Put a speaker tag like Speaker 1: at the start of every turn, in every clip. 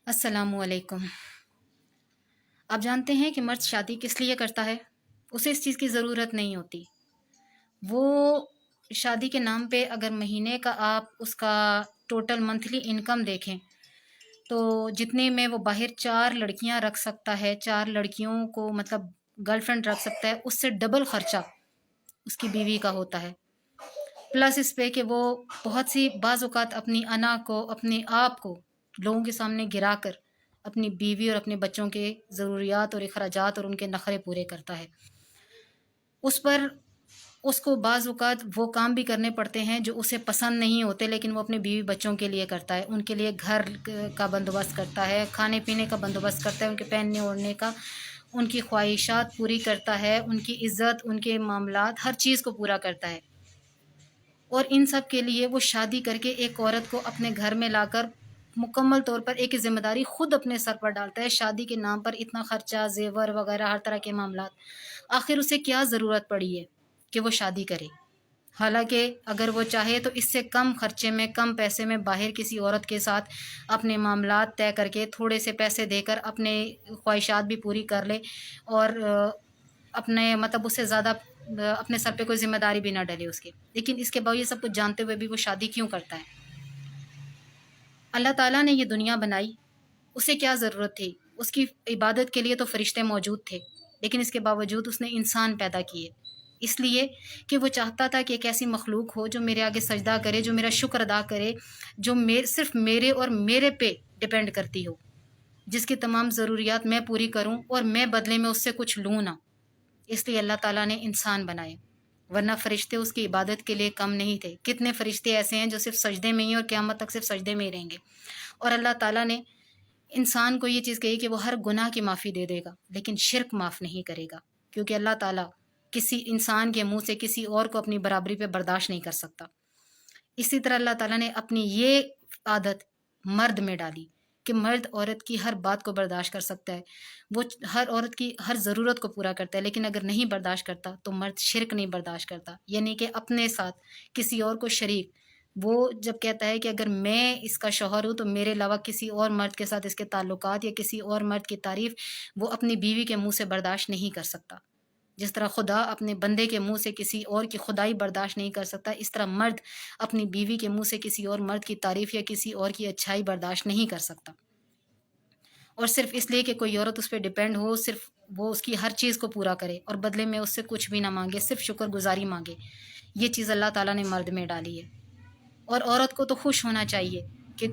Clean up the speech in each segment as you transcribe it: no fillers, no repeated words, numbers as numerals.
Speaker 1: السلام علیکم۔ آپ جانتے ہیں کہ مرد شادی کس لیے کرتا ہے؟ اسے اس چیز کی ضرورت نہیں ہوتی۔ وہ شادی کے نام پہ اگر مہینے کا آپ اس کا ٹوٹل منتھلی انکم دیکھیں تو جتنے میں وہ باہر 4 لڑکیاں رکھ سکتا ہے، 4 لڑکیوں کو مطلب گرل فرینڈ رکھ سکتا ہے، اس سے ڈبل خرچہ اس کی بیوی کا ہوتا ہے۔ پلس اس پہ کہ وہ بہت سی بعض اوقات اپنی انا کو، اپنے آپ کو لوگوں کے سامنے گرا کر اپنی بیوی اور اپنے بچوں کے ضروریات اور اخراجات اور ان کے نخرے پورے کرتا ہے۔ اس پر اس کو بعض اوقات وہ کام بھی کرنے پڑتے ہیں جو اسے پسند نہیں ہوتے، لیکن وہ اپنے بیوی بچوں کے لیے کرتا ہے، ان کے لیے گھر کا بندوبست کرتا ہے، کھانے پینے کا بندوبست کرتا ہے، ان کے پہننے اوڑھنے کا، ان کی خواہشات پوری کرتا ہے، ان کی عزت، ان کے معاملات، ہر چیز کو پورا کرتا ہے۔ اور ان سب کے لیے وہ شادی کر کے ایک عورت کو اپنے گھر میں لا کر مکمل طور پر ایک ذمہ داری خود اپنے سر پر ڈالتا ہے۔ شادی کے نام پر اتنا خرچہ، زیور وغیرہ، ہر طرح کے معاملات، آخر اسے کیا ضرورت پڑی ہے کہ وہ شادی کرے؟ حالانکہ اگر وہ چاہے تو اس سے کم خرچے میں، کم پیسے میں باہر کسی عورت کے ساتھ اپنے معاملات طے کر کے تھوڑے سے پیسے دے کر اپنے خواہشات بھی پوری کر لے، اور اپنے مطلب اس سے زیادہ اپنے سر پہ کوئی ذمہ داری بھی نہ ڈلے اس کے۔ لیکن اس کے باوجود سب کچھ جانتے ہوئے بھی وہ شادی کیوں کرتا ہے؟ اللہ تعالیٰ نے یہ دنیا بنائی، اسے کیا ضرورت تھی؟ اس کی عبادت کے لیے تو فرشتے موجود تھے، لیکن اس کے باوجود اس نے انسان پیدا کیے، اس لیے کہ وہ چاہتا تھا کہ ایک ایسی مخلوق ہو جو میرے آگے سجدہ کرے، جو میرا شکر ادا کرے، جو صرف میرے اور میرے پہ ڈپینڈ کرتی ہو، جس کی تمام ضروریات میں پوری کروں اور میں بدلے میں اس سے کچھ لوں نہ۔ اس لیے اللہ تعالیٰ نے انسان بنائے، ورنہ فرشتے اس کی عبادت کے لیے کم نہیں تھے۔ کتنے فرشتے ایسے ہیں جو صرف سجدے میں ہی اور قیامت تک صرف سجدے میں ہی رہیں گے۔ اور اللہ تعالیٰ نے انسان کو یہ چیز کہی کہ وہ ہر گناہ کی معافی دے دے گا، لیکن شرک معاف نہیں کرے گا، کیونکہ اللہ تعالیٰ کسی انسان کے منہ سے کسی اور کو اپنی برابری پہ برداشت نہیں کر سکتا۔ اسی طرح اللہ تعالیٰ نے اپنی یہ عادت مرد میں ڈالی کہ مرد عورت کی ہر بات کو برداشت کر سکتا ہے، وہ ہر عورت کی ہر ضرورت کو پورا کرتا ہے، لیکن اگر نہیں برداشت کرتا تو مرد شرک نہیں برداشت کرتا، یعنی کہ اپنے ساتھ کسی اور کو شریک۔ وہ جب کہتا ہے کہ اگر میں اس کا شوہر ہوں تو میرے علاوہ کسی اور مرد کے ساتھ اس کے تعلقات یا کسی اور مرد کی تعریف وہ اپنی بیوی کے منہ سے برداشت نہیں کر سکتا۔ جس طرح خدا اپنے بندے کے منہ سے کسی اور کی خدائی برداشت نہیں کر سکتا، اس طرح مرد اپنی بیوی کے منہ سے کسی اور مرد کی تعریف یا کسی اور کی اچھائی برداشت نہیں کر سکتا۔ اور صرف اس لیے کہ کوئی عورت اس پہ ڈیپینڈ ہو، صرف وہ اس کی ہر چیز کو پورا کرے اور بدلے میں اس سے کچھ بھی نہ مانگے، صرف شکر گزاری مانگے، یہ چیز اللہ تعالیٰ نے مرد میں ڈالی ہے۔ اور عورت کو تو خوش ہونا چاہیے کہ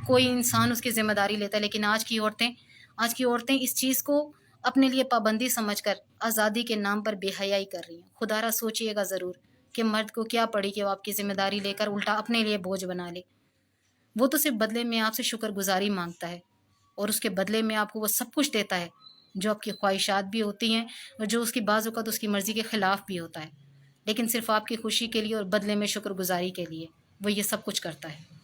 Speaker 1: کوئی انسان اس کی ذمہ داری لیتا ہے، لیکن آج کی عورتیں اس چیز کو اپنے لیے پابندی سمجھ کر آزادی کے نام پر بے حیائی کر رہی ہیں۔ خدا را سوچئے گا ضرور کہ مرد کو کیا پڑی کہ وہ آپ کی ذمہ داری لے کر الٹا اپنے لیے بوجھ بنا لے۔ وہ تو صرف بدلے میں آپ سے شکر گزاری مانگتا ہے، اور اس کے بدلے میں آپ کو وہ سب کچھ دیتا ہے جو آپ کی خواہشات بھی ہوتی ہیں اور جو اس کی بعض اوقات اس کی مرضی کے خلاف بھی ہوتا ہے، لیکن صرف آپ کی خوشی کے لیے اور بدلے میں شکر گزاری کے لیے وہ یہ سب کچھ کرتا ہے۔